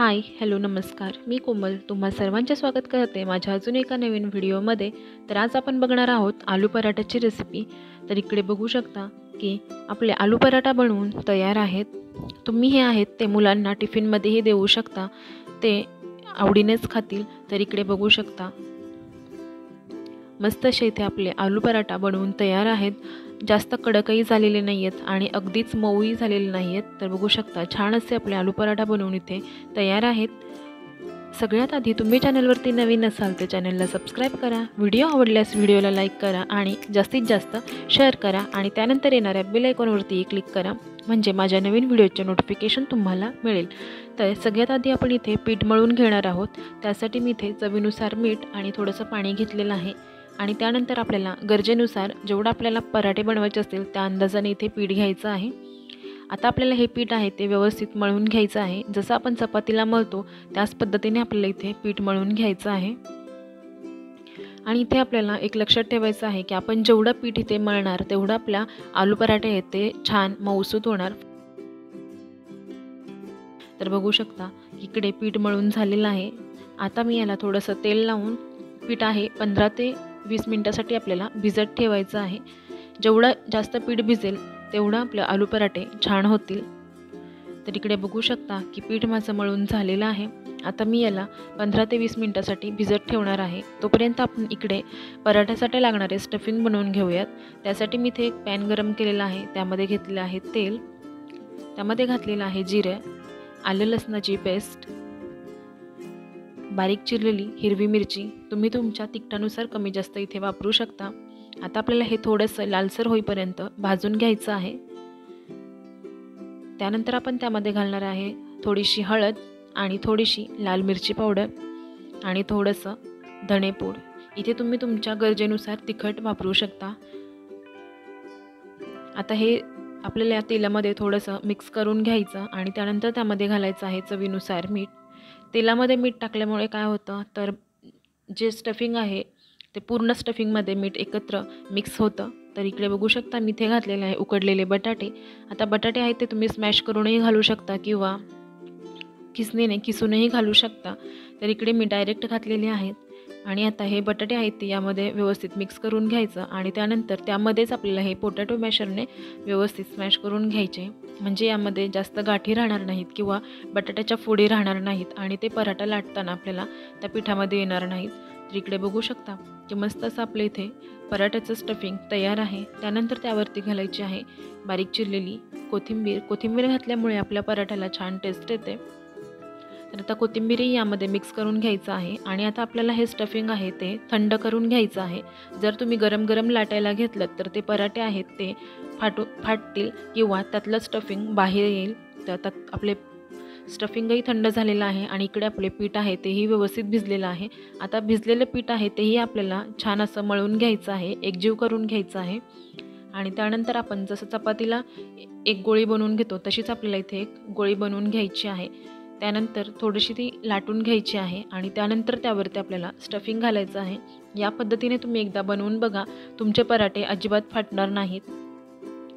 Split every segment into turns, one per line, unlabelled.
हाय, hello, नमस्कार. मी कोमल तुम्हा सर्वांचे स्वागत करते माझ्या अजून एका नवीन व्हिडिओमध्ये. तर आज आपण बघणार आहोत आलू पराठाची रेसिपी. तर इकडे बघू शकता की आपले आलू पराठा बनवून तयार आहेत. तुम्ही हे आहेत ते मुलांना टिफिनमध्येही देऊ शकता, ते आवडीनेच खातील. तर इकडे बघू शकता मस्त असे इथे आपले आलू पराठा बनवून तयार आहेत. जास्त कडकही झालेले नाही आहेत आणि अगदीच मऊही झालेले नाही आहेत. तर बघू शकता छान असे आपले आलू पराठा बनवून इथे तयार आहेत. सगळ्यात आधी तुम्ही चॅनलवरती नवीन असाल तर चॅनलला सबस्क्राईब करा, व्हिडिओ आवडल्यास व्हिडिओला लाईक करा आणि जास्तीत जास्त शेअर करा आणि त्यानंतर येणाऱ्या बेल आयकॉनवरती क्लिक करा, म्हणजे माझ्या नवीन व्हिडिओचे नोटिफिकेशन तुम्हाला मिळेल. तर सगळ्यात आधी आपण इथे पीठ मळून घेणार आहोत. त्यासाठी मी इथे चवीनुसार मीठ आणि थोडंसं पाणी घेतलेलं आहे आणि त्यानंतर आपल्याला गरजेनुसार जेवढं आपल्याला पराठे बनवायचे असतील त्या अंदाजाने इथे पीठ घ्यायचं आहे. आता आपल्याला हे पीठ आहे ते व्यवस्थित मळून घ्यायचं आहे. जसं आपण चपातीला मळतो त्याच पद्धतीने आपल्याला इथे पीठ मळून घ्यायचं आहे. आणि इथे आपल्याला एक लक्षात ठेवायचं आहे की आपण जेवढं पीठ इथे मळणार तेवढं आपल्या आलू पराठे आहेत ते छान मऊसूत होणार. तर बघू शकता इकडे पीठ मळून झालेलं आहे. आता मी याला थोडंसं तेल लावून पीठ आहे 15 ते 20 मिनिटासाठी आपल्याला भिजत ठेवायचं आहे. जेवढं जास्त पीठ भिजेल तेवढं आपले आलू पराठे छान होतील. तर इकडे बघू शकता की पीठ माझं मळून झालेलं आहे. आता मी याला 15 ते 20 मिनिटासाठी भिजत ठेवणार आहे. तोपर्यंत आपण इकडे पराठ्यासाठी लागणारे स्टफिंग बनवून घेऊयात. त्यासाठी मी इथे एक पॅन गरम केलेला आहे. त्यामध्ये घेतलेलं आहे तेल, त्यामध्ये घातलेलं आहे जिरे, आलं लसणाची पेस्ट, बारीक चिरलेली हिरवी मिरची. तुम्ही तुमच्या तिखटानुसार कमी जास्त इथे वापरू शकता. आता आपल्याला हे थोडंसं लालसर होईपर्यंत भाजून घ्यायचं आहे. त्यानंतर आपण त्यामध्ये घालणार आहे थोडीशी हळद आणि थोडीशी लाल मिरची पावडर आणि थोडंसं धणेपूड. इथे तुम्ही तुमच्या गरजेनुसार तिखट वापरू शकता. आता हे आपल्याला या तेलामध्ये थोडंसं मिक्स करून घ्यायचं आणि त्यानंतर त्यामध्ये घालायचं आहे चवीनुसार मीठ. तेलामध्ये मीठ टाकल्यामुळे काय होतं तर जे स्टफिंग आहे ते पूर्ण स्टफिंगमध्ये मीठ एकत्र मिक्स होतं. तर इकडे बघू शकता मी इथे घातलेले आहे उकडलेले बटाटे. आता बटाटे आहेत ते तुम्ही स्मॅश करूनही घालू शकता किंवा किसूनही घालू शकता. तर इकडे मी डायरेक्ट घातलेले आहेत आणि आता हे बटाटे आहेत ते यामध्ये व्यवस्थित मिक्स करून घ्यायचं आणि त्यानंतर त्यामध्येच आपल्याला हे पोटॅटो मॅशरने व्यवस्थित स्मॅश करून घ्यायचे, म्हणजे यामध्ये जास्त गाठी राहणार नाहीत किंवा बटाट्याच्या फोडी राहणार नाहीत आणि ते पराठा लाटताना आपल्याला त्या पिठामध्ये येणार नाहीत. तर इकडे बघू शकता की मस्त असं आपल्या इथे पराठ्याचं स्टफिंग तयार आहे. त्यानंतर त्यावरती घालायची आहे बारीक चिरलेली कोथिंबीर घातल्यामुळे आपल्या पराठ्याला छान टेस्ट येते. तर आता कोथिंबीरही यामध्ये मिक्स करून घ्यायचं आहे आणि आता आपल्याला हे स्टफिंग आहे ते थंड करून घ्यायचं आहे. जर तुम्ही गरम गरम लाटायला घेतलं तर ते पराठे आहेत ते फाटतील किंवा त्यातलं स्टफिंग बाहेर येईल. तर आता आपले स्टफिंगही थंड झालेलं आहे आणि इकडे आपले पीठ आहे तेही व्यवस्थित भिजलेलं आहे. आता भिजलेलं पीठ आहे तेही आपल्याला छान असं मळून घ्यायचं आहे, एकजीव करून घ्यायचं आहे. आणि त्यानंतर आपण जसं चपातीला एक गोळी बनवून घेतो तशीच आपल्याला इथे एक गोळी बनवून घ्यायची आहे. त्यानंतर थोडीशी ती लाटून घ्यायची आहे आणि त्यानंतर त्यावरती आपल्याला स्टफिंग घालायचं आहे. या पद्धतीने तुम्ही एकदा बनवून बघा, तुमचे पराठे अजिबात फाटणार नाहीत.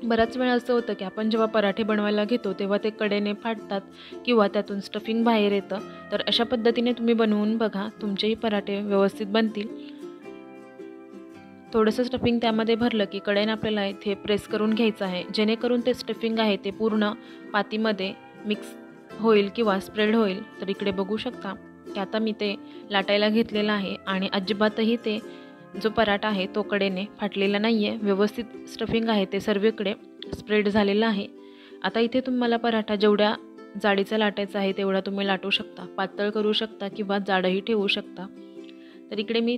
बराच वेळा असं होतं की आपण जेव्हा पराठे बनवायला घेतो तेव्हा ते कडेने फाटतात किंवा त्यातून स्टफिंग बाहेर येतं. तर अशा पद्धतीने तुम्ही बनवून बघा, तुमचेही पराठे व्यवस्थित बनतील. थोडंसं स्टफिंग त्यामध्ये भरलं की कडेने आपल्याला इथे प्रेस करून घ्यायचं आहे, जेणेकरून ते स्टफिंग आहे ते पूर्ण पातीमध्ये मिक्स होईल किंवा स्प्रेड होईल. तर इकडे बघू शकता की आता मी ते लाटायला घेतलेलं आहे आणि अजिबातही ते जो पराठा आहे तो कडेने फाटलेला नाही आहे. व्यवस्थित स्टफिंग आहे ते सर्वीकडे स्प्रेड झालेलं आहे. आता इथे तुम्हाला पराठा जेवढ्या जाडीचा लाटायचा आहे तेवढा तुम्ही लाटू शकता, पातळ करू शकता किंवा जाडही ठेवू शकता. तर इकडे मी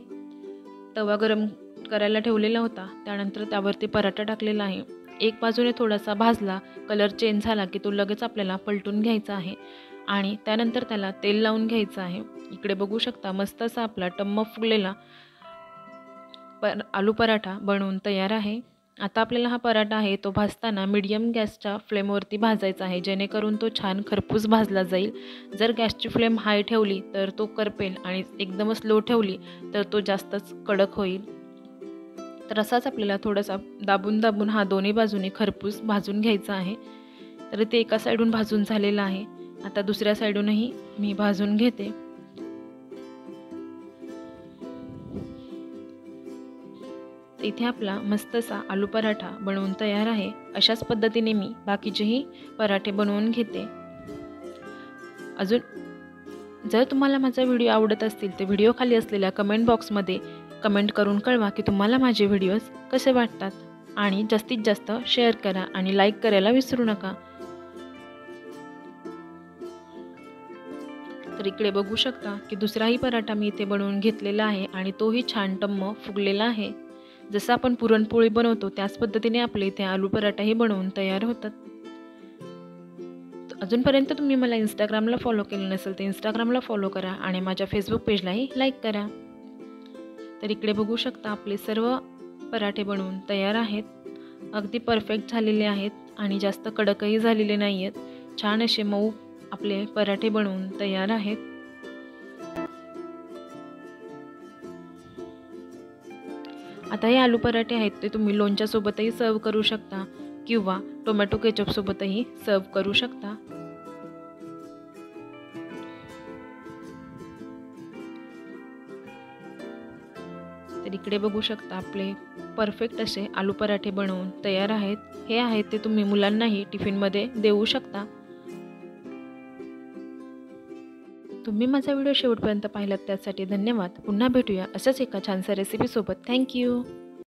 तवा गरम करायला ठेवलेला होता, त्यानंतर त्यावरती पराठा टाकलेला आहे. एक बाजूने थोडासा भाजला, कलर चेंज झाला की तो लगेच आपल्याला पलटून घ्यायचा आहे आणि त्यानंतर त्याला तेल लावून घ्यायचं आहे. इकडे बघू शकता मस्त असा आपला टम्म फुगलेला आलू पराठा बनवून तयार आहे. आता आपल्याला हा पराठा आहे तो भाजताना मीडियम गॅसच्या फ्लेमवरती भाजायचा आहे, जेणेकरून तो छान खरपूस भाजला जाईल. जर गॅसची फ्लेम हाय ठेवली तर तो करपेल आणि एकदमच लो ठेवली तर तो जास्तच कडक होईल. तर असाच आपल्याला थोडासा दाबून हा दोन्ही बाजूने खरपूस भाजून घ्यायचा आहे. तर ते एका साईडून भाजून झालेलं आहे. आता दुसऱ्या साईडूनही मी भाजून घेते। इथे आपला मस्तसा आलू पराठा बनवून तयार आहे। अशाच पद्धतीने मी बाकीचेही पराठे बनवून घेते। अजून जर तुम्हाला माझा व्हिडिओ आवडत असतील तर व्हिडिओ खाली असलेल्या कमेंट बॉक्समध्ये कमेंट करून कळवा की तुम्हाला माझे व्हिडिओज कसे वाटतात, आणि जास्तीत जास्त शेअर करा आणि लाईक करायला विसरू नका। तर इकडे बघू शकता की दुसराही पराठा मी इथे बनवून घेतलेला आहे आणि तोही छान टम्म फुगलेला आहे। जसं आपण पुरणपोळी बनवतो त्याच पद्धतीने आपले इथे आलू पराठाही बनवून तयार होतात। अजूनपर्यंत तुम्ही मला इंस्टाग्रामला फॉलो केलं नसेल तर इंस्टाग्रामला फॉलो करा आणि माझ्या फेसबुक पेजलाही लाईक करा। तर इकडे बघू शकता आपले सर्व पराठे बनवून तयार आहेत। अगदी परफेक्ट झालेले आहेत आणि जास्त कडकही झालेले नाही आहेत। छान असे मऊ आपले पराठे बनवून तयार आहेत। आता हे आलू पराठे आहेत ते तुम्ही लोणच्यासोबतही सर्व करू शकता किंवा टोमॅटो केचपसोबतही सर्व करू शकता। तर इकडे बघू शकता आपले परफेक्ट असे आलू पराठे बनवून तयार आहेत। हे आहेत ते तुम्ही मुलांनाही टिफिनमध्ये देऊ शकता। तुम्ही माझा व्हिडिओ शेवटपर्यंत पाहिलात त्यासाठी धन्यवाद। पुन्हा भेटूया अशाच एका छानशा रेसिपीसोबत। थँक्यू।